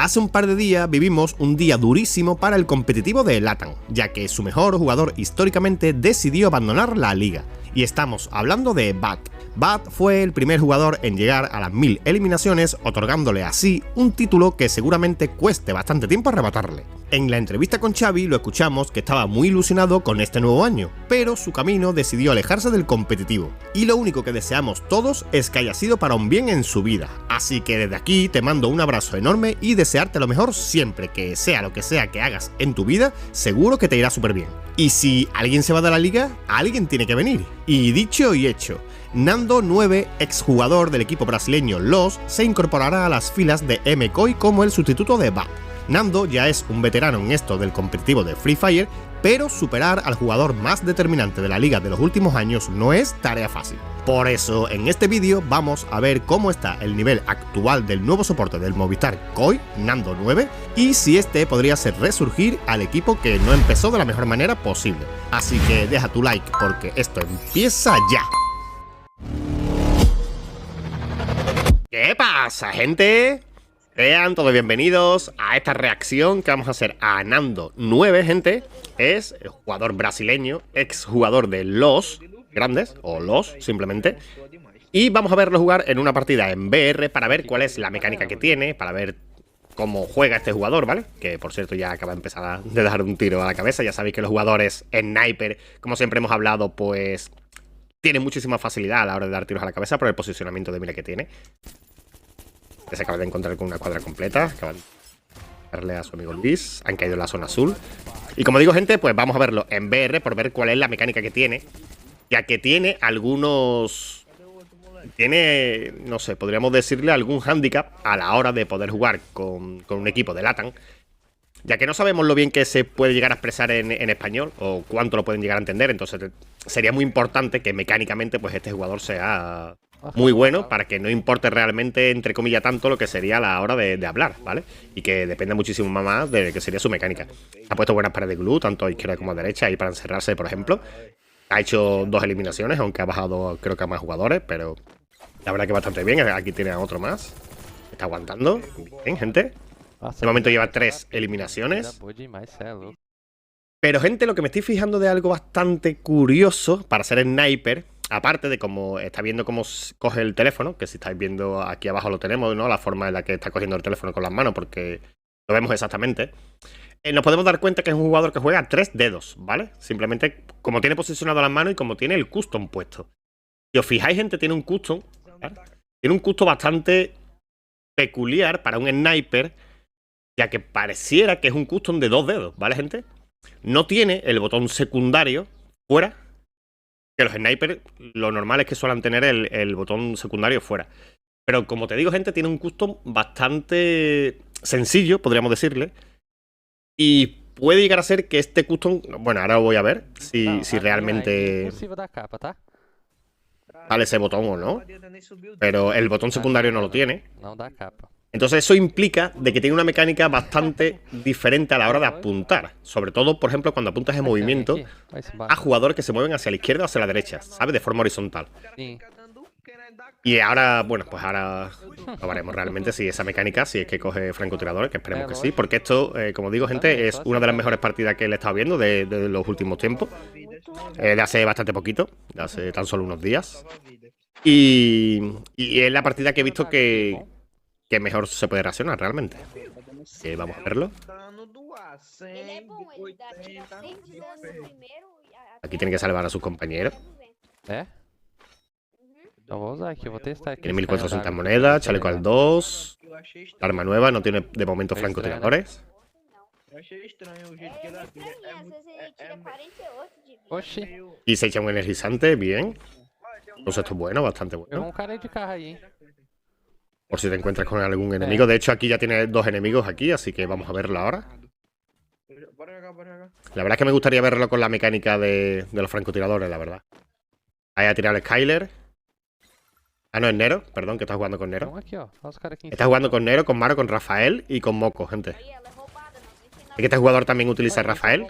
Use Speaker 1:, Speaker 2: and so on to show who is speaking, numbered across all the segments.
Speaker 1: Hace un par de días vivimos un día durísimo para el competitivo de LATAM, ya que su mejor jugador históricamente decidió abandonar la liga. Y estamos hablando de Bat. Bat fue el primer jugador en llegar a las 1000 eliminaciones, otorgándole así un título que seguramente cueste bastante tiempo arrebatarle. En la entrevista con Xavi lo escuchamos que estaba muy ilusionado con este nuevo año, pero su camino decidió alejarse del competitivo. Y lo único que deseamos todos es que haya sido para un bien en su vida. Así que desde aquí te mando un abrazo enorme y desearte lo mejor siempre, que sea lo que sea que hagas en tu vida, seguro que te irá súper bien. Y si alguien se va de la liga, alguien tiene que venir. Y dicho y hecho, Nando 9, exjugador del equipo brasileño LOS, se incorporará a las filas de MKOI como el sustituto de Bat. Nando ya es un veterano en esto del competitivo de Free Fire, pero superar al jugador más determinante de la liga de los últimos años no es tarea fácil. Por eso, en este vídeo vamos a ver cómo está el nivel actual del nuevo soporte del Movistar KOI, Nando 9, y si este podría ser resurgir al equipo que no empezó de la mejor manera posible. Así que deja tu like porque esto empieza ya. ¿Qué pasa, gente? Sean todos bienvenidos a esta reacción que vamos a hacer a Nando 9, gente. Es el jugador brasileño, exjugador de LOS Grandes, o LOS simplemente. Y vamos a verlo jugar en una partida en VR para ver cuál es la mecánica que tiene, para ver cómo juega este jugador, ¿vale? Que por cierto ya acaba de empezar de dar un tiro a la cabeza. Ya sabéis que los jugadores sniper, como siempre hemos hablado, pues tienen muchísima facilidad a la hora de dar tiros a la cabeza por el posicionamiento de mira que tiene. Se acaba de encontrar con una cuadra completa. Acaban de darle a su amigo Luis. Han caído en la zona azul. Y como digo, gente, pues vamos a verlo en VR por ver cuál es la mecánica que tiene. Ya que tiene algunos... Tiene, no sé, podríamos decirle algún hándicap a la hora de poder jugar con un equipo de LATAM. Ya que no sabemos lo bien que se puede llegar a expresar en español o cuánto lo pueden llegar a entender. Entonces sería muy importante que mecánicamente pues este jugador sea muy bueno para que no importe realmente, entre comillas, tanto lo que sería la hora de hablar, ¿vale? Y que dependa muchísimo más de que sería su mecánica. Ha puesto buenas paredes de glue, tanto a izquierda como a derecha, ahí para encerrarse, por ejemplo. Ha hecho 2 eliminaciones, aunque ha bajado creo que a más jugadores, pero la verdad que bastante bien. Aquí tiene a otro más. Está aguantando. Bien, gente. De momento lleva 3 eliminaciones. Pero, gente, lo que me estoy fijando de algo bastante curioso para ser sniper, aparte de cómo está viendo cómo coge el teléfono, que si estáis viendo aquí abajo lo tenemos, ¿no? La forma en la que está cogiendo el teléfono con las manos, porque lo vemos exactamente. Nos podemos dar cuenta que es un jugador que juega a 3 dedos, ¿vale? Simplemente como tiene posicionado las manos y como tiene el custom puesto. Si os fijáis, gente, tiene un custom, ¿vale? Tiene un custom bastante peculiar para un sniper, ya que pareciera que es un custom de 2 dedos, ¿vale, gente? No tiene el botón secundario fuera, que los snipers lo normal es que suelen tener el botón secundario fuera. Pero como te digo, gente, tiene un custom bastante sencillo, podríamos decirle. Y puede llegar a ser que este custom, bueno, ahora lo voy a ver si realmente sale ese botón o no. Pero el botón secundario no lo tiene. Entonces eso implica de que tiene una mecánica bastante diferente a la hora de apuntar. Sobre todo, por ejemplo, cuando apuntas en movimiento a jugadores que se mueven hacia la izquierda o hacia la derecha, ¿sabes? De forma horizontal. Y ahora, bueno, pues ahora lo veremos realmente si esa mecánica, si es que coge francotiradores, que esperemos que sí. Porque esto, como digo, gente, es una de las mejores partidas que le he estado viendo de los últimos tiempos. De hace bastante poquito, de hace tan solo unos días. Y es la partida que he visto que mejor se puede reaccionar realmente. Vamos a verlo. Aquí tiene que salvar a sus compañeros. Tiene 1400 monedas, chaleco al 2. Arma nueva, no tiene de momento francotiradores. Y se echa un energizante, bien. Pues esto es bueno, bastante bueno. Por si te encuentras con algún enemigo. De hecho, aquí ya tiene 2 enemigos aquí, así que vamos a verlo ahora. La verdad es que me gustaría verlo con la mecánica de los francotiradores, la verdad. Ahí ha tirado el Skyler. Ah, no, es Nero, perdón, que está jugando con Nero. Está jugando con Nero, con Maro, con Rafael y con Moco, gente. ¿Es que este jugador también utiliza a Rafael?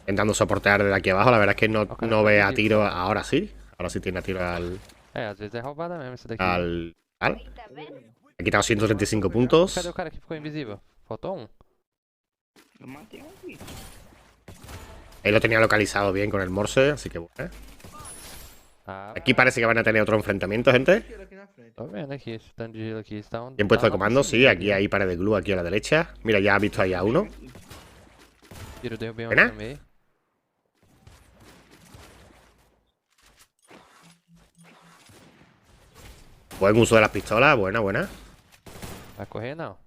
Speaker 1: Intentando soportar desde aquí abajo. La verdad es que no,
Speaker 2: cara,
Speaker 1: no ve a
Speaker 2: acredito.
Speaker 1: tiro. Ahora sí. Ahora sí tiene a tiro al...
Speaker 2: Às vezes é roubada mesmo isso daqui.
Speaker 1: al... al.
Speaker 3: Tá vendo?
Speaker 1: Ha quitado 135
Speaker 2: Cadê
Speaker 1: puntos.
Speaker 2: o cara que ficou invisível? Faltou um.
Speaker 4: Eu matei um aqui.
Speaker 1: Él lo tenía localizado bien con el Morse, así que bueno.
Speaker 2: Ah,
Speaker 1: Aquí parece que van a tener otro enfrentamiento, gente.
Speaker 4: Tiro aqui na frente.
Speaker 2: tô vendo aqui, esse tanto de gelo aqui. Estão,
Speaker 1: Bien puesto de comando, sí. Aquí hay pared de glue aquí a la derecha. Mira, ya ha visto ahí a uno.
Speaker 2: Tiro, derrubei um
Speaker 1: Pena?
Speaker 2: aqui no meio.
Speaker 1: Buen uso de las pistolas, buena, buena.
Speaker 2: Vai correr não.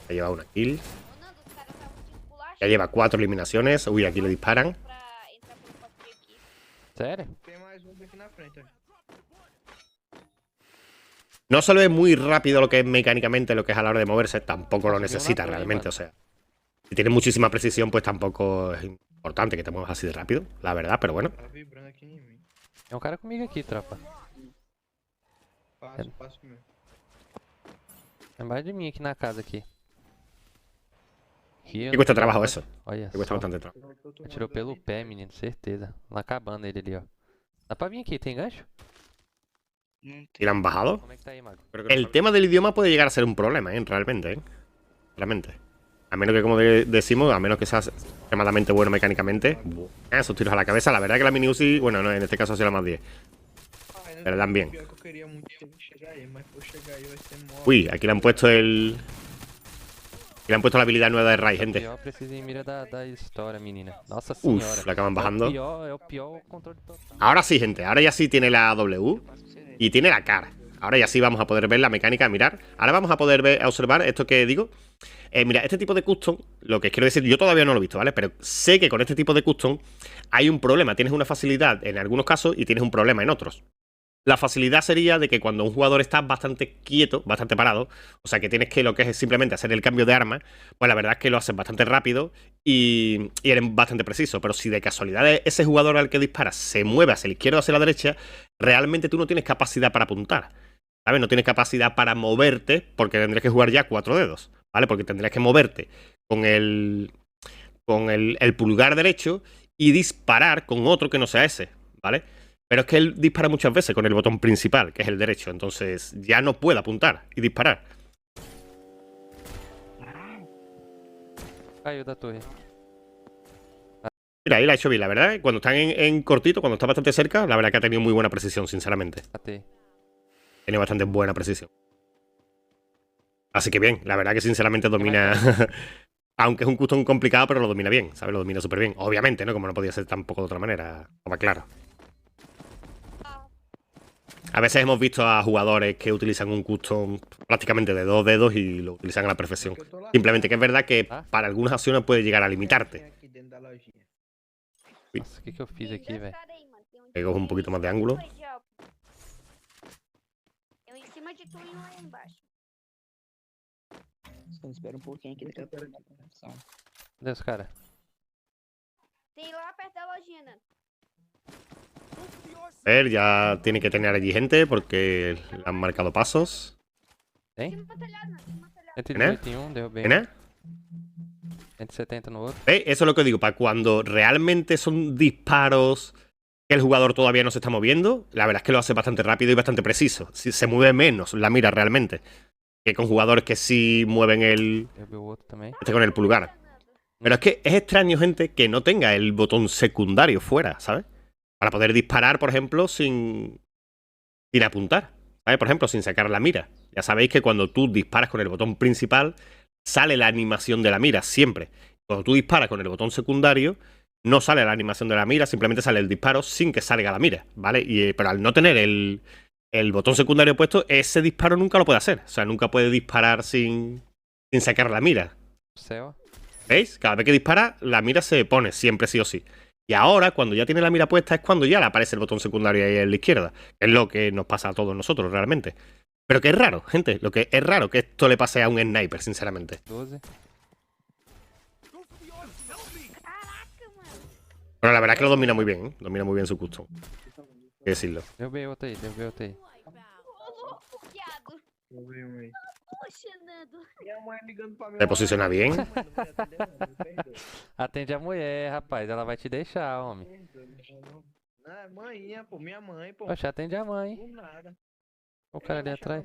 Speaker 1: Ya lleva una kill.
Speaker 3: Ô, Nando, os caras estavam te esculachando
Speaker 1: Ya lleva 4 eliminaciones. Uy, aquí le disparan.
Speaker 3: pra entrar pelo cofre aqui.
Speaker 2: Sério?
Speaker 4: Tem mais um aqui na frente, ó.
Speaker 1: No se lo ve muy rápido lo que es mecánicamente, lo que es a la hora de moverse. Tampoco lo necesita realmente, o sea. Si tiene muchísima precisión, pues tampoco es importante que te muevas así de rápido, la verdad, pero bueno.
Speaker 4: Tá vibrando aqui em mim.
Speaker 2: Tem um cara comigo aqui, tropa.
Speaker 4: Passo, passo mesmo.
Speaker 2: É embaixo de mim aqui na casa aqui. Aqui,
Speaker 1: Me cuesta trabajo eso.
Speaker 2: Olha
Speaker 1: Me cuesta
Speaker 2: só.
Speaker 1: bastante trabajo.
Speaker 4: Eu tô
Speaker 2: Atirou pelo pé, menino, certeza. Lá acabando ele ali, ó. Dá pra vir aqui, tem gancho?
Speaker 4: Não
Speaker 1: ¿Y
Speaker 4: tem.
Speaker 1: la han bajado?
Speaker 2: Como é que tá aí, mago?
Speaker 1: El tema del idioma puede llegar a ser un problema, realmente, Realmente. A menos que, como decimos, a menos que seas extremadamente bueno mecánicamente. Esos tiros a la cabeza. La verdad que la mini Uzi, bueno, no, en este caso ha sido la más 10.
Speaker 4: Ainda
Speaker 1: Pero dan bien.
Speaker 4: Pior que eu queria muito chegar aí, mas por chegar aí vai ser mó.
Speaker 1: Uy, aquí le han puesto el... Aquí le han puesto la habilidad nueva de Rai,
Speaker 2: O
Speaker 1: gente.
Speaker 2: pior precisa ir em mira da história, menina. Nossa
Speaker 1: Uf,
Speaker 2: senhora.
Speaker 1: la acaban bajando.
Speaker 2: É o pior controle total.
Speaker 1: Ahora sí, gente. Ahora ya sí tiene la W y tiene la cara. Ahora ya sí vamos a poder ver la mecánica, mirar. Ahora vamos a poder ver, a observar esto que digo. Mira, este tipo de custom, lo que quiero decir, yo todavía no lo he visto, ¿vale? Pero sé que con este tipo de custom hay un problema. Tienes una facilidad en algunos casos y tienes un problema en otros. La facilidad sería de que cuando un jugador está bastante quieto, bastante parado, o sea que tienes que lo que es simplemente hacer el cambio de arma, pues la verdad es que lo haces bastante rápido y eres bastante preciso. Pero si de casualidad ese jugador al que disparas se mueve hacia la izquierda o hacia la derecha, realmente tú no tienes capacidad para apuntar, ¿sabes? No tienes capacidad para moverte porque tendrías que jugar ya 4 dedos, ¿vale? Porque tendrías que moverte con el pulgar derecho y disparar con otro que no sea ese, ¿vale? Pero es que él dispara muchas veces con el botón principal, que es el derecho. Entonces ya no puede apuntar y disparar.
Speaker 2: Caiu da torre.
Speaker 1: Mira, ahí la ha hecho bien, la verdad. Cuando están en cortito, cuando está bastante cerca, la verdad que ha tenido muy buena precisión, sinceramente.
Speaker 2: Matei.
Speaker 1: Tiene bastante buena precisión. Así que bien, la verdad que sinceramente domina... Aunque es un custom complicado, pero lo domina bien, ¿sabes? Lo domina súper bien. Obviamente, ¿no? Como no podía ser tampoco de otra manera. Estaba claro. A veces hemos visto a jugadores que utilizan un custom prácticamente de 2 dedos y lo utilizan a la perfección. Simplemente que es verdad que para algunas acciones puede llegar a limitarte.
Speaker 4: Aqui dentro da lojinha.
Speaker 2: Nossa, o que eu fiz aqui, velho?
Speaker 1: Pegó un poquito más de ángulo.
Speaker 3: Eu em cima de tu e um aí embaixo.
Speaker 5: Só espera um pouquinho que daqui a pouco dá conexão.
Speaker 2: Cadê os caras?
Speaker 3: Tem lá perto da lojinha, Nando.
Speaker 1: A ver, ya tiene que tener allí gente porque le han marcado pasos.
Speaker 2: Tem?
Speaker 3: Tem um batalhado, Nando. Tem um batalhado.
Speaker 2: 118 em um, derrubei.
Speaker 1: ¿Tiene?
Speaker 2: 170 no outro.
Speaker 1: ¿Veis? Eso es lo que digo. Para cuando realmente son disparos que el jugador todavía no se está moviendo, la verdad es que lo hace bastante rápido y bastante preciso. Se mueve menos la mira realmente que con jugadores que sí mueven el...
Speaker 2: Derrubei o outro também.
Speaker 1: Este con el pulgar. Pero es que es extraño, gente, que no tenga el botón secundario fuera, ¿sabes? Para poder disparar, por ejemplo, sin apuntar, ¿sabes? Por ejemplo, sin sacar la mira. Ya sabéis que cuando tú disparas con el botón principal, sale la animación de la mira, siempre. Cuando tú disparas con el botón secundario, no sale la animación de la mira, simplemente sale el disparo sin que salga la mira, ¿vale? Pero al no tener el botón secundario puesto, ese disparo nunca lo puede hacer. O sea, nunca puede disparar sin sacar la mira.
Speaker 2: Céu.
Speaker 1: ¿Veis? Cada vez que dispara, la mira se pone, siempre sí o sí. Y ahora, cuando ya tiene la mira puesta, es cuando ya le aparece el botón secundario ahí en la izquierda. Es lo que nos pasa a todos nosotros, realmente. Pero que es raro, gente. Lo que es raro que esto le pase a un sniper, sinceramente.
Speaker 2: 12.
Speaker 3: Caraca, mano.
Speaker 1: Pero la verdad es que lo domina muy bien, ¿eh? Domina muy bien su custom. Hay que decirlo.
Speaker 2: Derrubei outro aí, derrubei outro aí.
Speaker 3: Ô, louco, viado.
Speaker 4: Eu vi um aí.
Speaker 3: Poxa, Nando.
Speaker 4: Minha mãe ligando pra mim.
Speaker 1: Se posiciona bien.
Speaker 4: Mãe, não vai atender, não, me perdoe.
Speaker 2: Atende a mulher, rapaz. Ela vai te deixar, homem.
Speaker 4: Não, é manhã, pô, minha mãe, pô.
Speaker 2: Poxa, atende a mãe.
Speaker 4: Do nada.
Speaker 2: O cara ali atrás.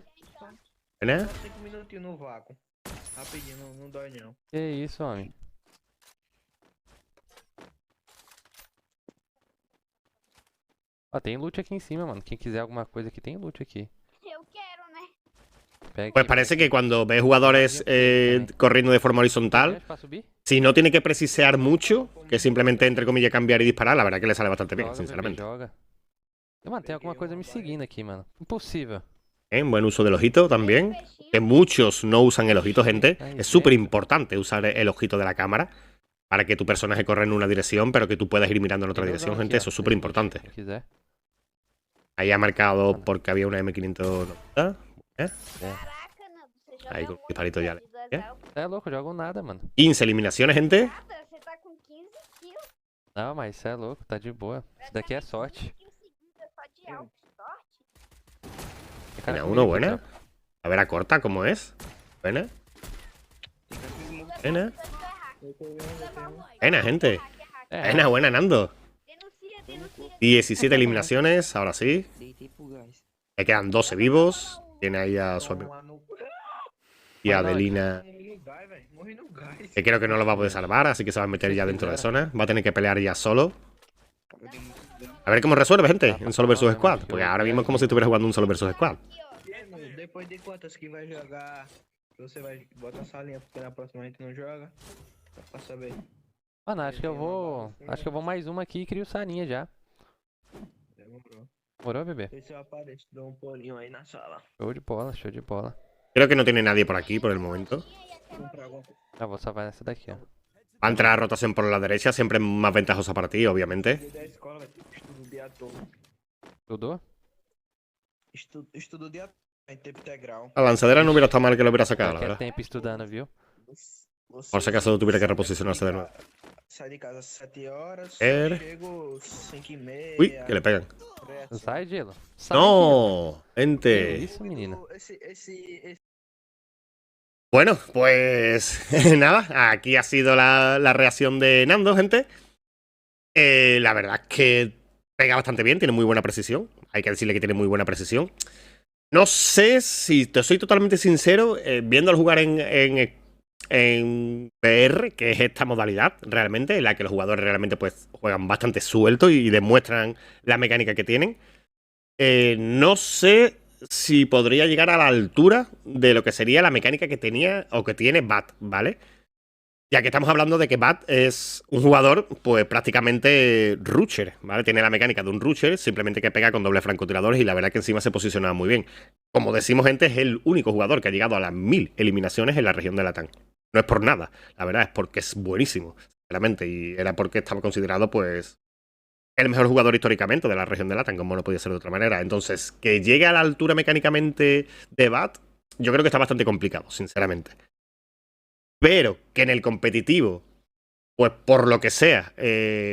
Speaker 1: Buena.
Speaker 4: Só 5 minutinhos no vácuo. Rapidinho, não dói não.
Speaker 2: Que isso, homem. Ó, tem loot aqui em cima, mano. Quem quiser alguma coisa aqui, tem loot aqui.
Speaker 3: Eu quero, né?
Speaker 2: Pega
Speaker 1: Pues
Speaker 2: aqui,
Speaker 1: parece que cuando ves jugadores corriendo de forma horizontal,
Speaker 2: pega pra subir.
Speaker 1: si no tiene que precisear mucho, que simplemente entre comillas cambiar y disparar, la verdad que le sale bastante bien,
Speaker 2: Joga, bebê,
Speaker 1: sinceramente.
Speaker 2: joga. Mano, tem alguma coisa me seguindo aqui, mano. Impossível.
Speaker 1: Bien, buen uso del ojito también. Que muchos no usan el ojito, gente.
Speaker 2: Ahí
Speaker 1: Es súper
Speaker 2: está.
Speaker 1: importante usar el ojito de la cámara para que tu personaje corra en una dirección, pero que tú puedas ir mirando en otra
Speaker 2: Tem
Speaker 1: dirección,
Speaker 2: visão
Speaker 1: gente.
Speaker 2: aqui,
Speaker 1: Eso
Speaker 2: ó,
Speaker 1: es súper
Speaker 2: nesse
Speaker 1: importante.
Speaker 2: loot, quem quiser.
Speaker 1: Ahí ha marcado porque había una M590.
Speaker 3: Caraca, Nando. Você joga
Speaker 1: Aí, com o
Speaker 3: muito,
Speaker 1: pitalito já,
Speaker 3: velho, do
Speaker 1: é?
Speaker 3: Exalc.
Speaker 2: Cê é louco, eu jogo nada, mano.
Speaker 1: 15 eliminaciones, gente.
Speaker 3: Nada, você tá com 15 kills.
Speaker 2: Não, mas cê é louco, tá de boa. Isso daqui é sorte.
Speaker 3: 15 kills seguidas só de alto. Sorte.
Speaker 2: Tem cara
Speaker 1: Mira,
Speaker 2: comigo
Speaker 1: uno,
Speaker 2: aqui,
Speaker 1: buena. A ver a corta, ¿cómo es? Buena. Buena. Buena, gente.
Speaker 2: É,
Speaker 1: Buena, buena, Nando.
Speaker 3: Denuncia, denuncia.
Speaker 1: 17 eliminaciones, ahora sí.
Speaker 5: Deitei pro gás.
Speaker 1: Le quedan 12 vivos. Tiene ahí a su amigo.
Speaker 4: Lá no...
Speaker 1: Y a Adelina,
Speaker 4: Morri no gás, velho. Morri no gás.
Speaker 1: que creo que no lo va a poder salvar, así que se va a meter ya dentro de zona. Va a tener que pelear ya solo.
Speaker 4: Eu dei muito dano.
Speaker 1: A ver cómo resuelve, gente, en solo versus squad. Porque ahora mismo es como si estuviera jugando un solo versus squad.
Speaker 4: Depois de quantas que vai jogar, você vai botar essa linha, porque na próxima a gente não joga. Só pra saber.
Speaker 2: Mano, acho que eu vou. Acho que eu vou mais uma aqui e crio salinha já.
Speaker 4: Demorou.
Speaker 2: Morou, bebê?
Speaker 4: Deixa eu aparecer, dou um pulinho aí na sala.
Speaker 2: Show de bola, show de bola.
Speaker 1: Creo que no tiene nadie por aquí por el momento.
Speaker 4: Comprar alguma coisa.
Speaker 2: Ah, vou salvar nessa daqui, ó.
Speaker 1: Va a entrar a rotación por la derecha, siempre más ventajosa para ti, obviamente.
Speaker 4: Da escola, vai ter estudo o dia todo.
Speaker 2: Tudor?
Speaker 4: Estudo o dia todo, em tempo integral.
Speaker 1: La lanzadera no hubiera estado mal que lo hubiera sacado, la
Speaker 2: Qualquer
Speaker 1: verdad.
Speaker 2: tempo estudando, viu?
Speaker 4: Você
Speaker 1: Por si acaso tuviera que reposicionarse de nuevo.
Speaker 4: Sai de casa às 7 horas,
Speaker 1: Er.
Speaker 4: chego 5h30.
Speaker 1: Uy, que le pegan.
Speaker 2: Sai, Gelo. Sai, Gelo.
Speaker 1: ¡No!
Speaker 2: Que
Speaker 1: Gente.
Speaker 2: isso, menina?
Speaker 4: Esse
Speaker 1: Bueno, pues nada, aquí ha sido la reacción de Nando, gente. La verdad es que pega bastante bien, tiene muy buena precisión. Hay que decirle que tiene muy buena precisión. No sé si te soy totalmente sincero, viéndolo jugar en VR, que es esta modalidad realmente, en la que los jugadores realmente pues juegan bastante suelto y demuestran la mecánica que tienen. No sé si podría llegar a la altura de lo que sería la mecánica que tenía o que tiene Bat, ¿vale? Ya que estamos hablando de que Bat es un jugador, pues prácticamente rusher, ¿vale? Tiene la mecánica de un rusher, simplemente que pega con doble francotiradores y la verdad que encima se posiciona muy bien. Como decimos, gente, es el único jugador que ha llegado a las 1000 eliminaciones en la región de Latam. No es por nada, la verdad es porque es buenísimo, sinceramente, y era porque estaba considerado, pues, el mejor jugador históricamente de la región de Latam, como no podía ser de otra manera. Entonces, que llegue a la altura mecánicamente de Bat, yo creo que está bastante complicado, sinceramente. Pero que en el competitivo, pues por lo que sea,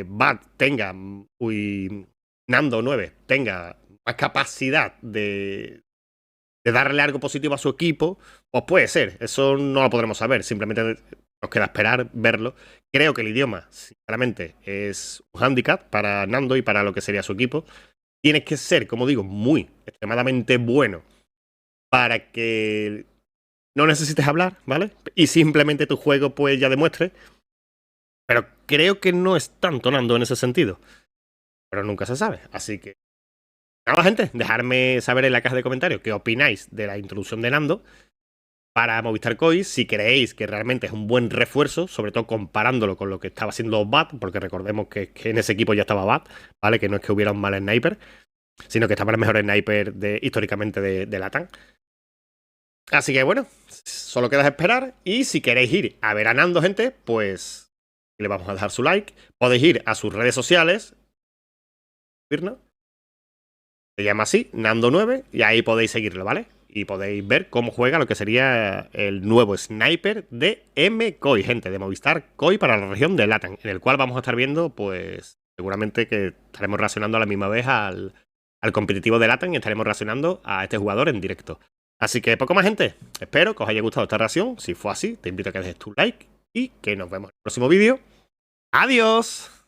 Speaker 1: Bat tenga, Nando 9 tenga más capacidad de darle algo positivo a su equipo, pues puede ser. Eso no lo podremos saber, simplemente nos queda esperar, verlo. Creo que el idioma, sinceramente, es un hándicap para Nando y para lo que sería su equipo. Tienes que ser, como digo, muy extremadamente bueno para que no necesites hablar, ¿vale? Y simplemente tu juego pues ya demuestre. Pero creo que no es tanto Nando en ese sentido. Pero nunca se sabe. Así que nada, gente, dejadme saber en la caja de comentarios qué opináis de la introducción de Nando para Movistar Coin, si creéis que realmente es un buen refuerzo, sobre todo comparándolo con lo que estaba haciendo Bat, porque recordemos que en ese equipo ya estaba Bat, ¿vale? Que no es que hubiera un mal sniper, sino que estaba el mejor sniper históricamente de Latam. Así que bueno, solo queda esperar. Y si queréis ir a ver a Nando, gente, pues le vamos a dejar su like. Podéis ir a sus redes sociales. ¿No? Se llama así, Nando9, y ahí podéis seguirlo, ¿vale? Y podéis ver cómo juega lo que sería el nuevo sniper de MCOI, gente, de Movistar Coin para la región de Latam, en el cual vamos a estar viendo, pues, seguramente que estaremos reaccionando a la misma vez al competitivo de Latam y estaremos reaccionando a este jugador en directo. Así que poco más, gente. Espero que os haya gustado esta reacción. Si fue así, te invito a que dejes tu like y que nos vemos en el próximo vídeo. ¡Adiós!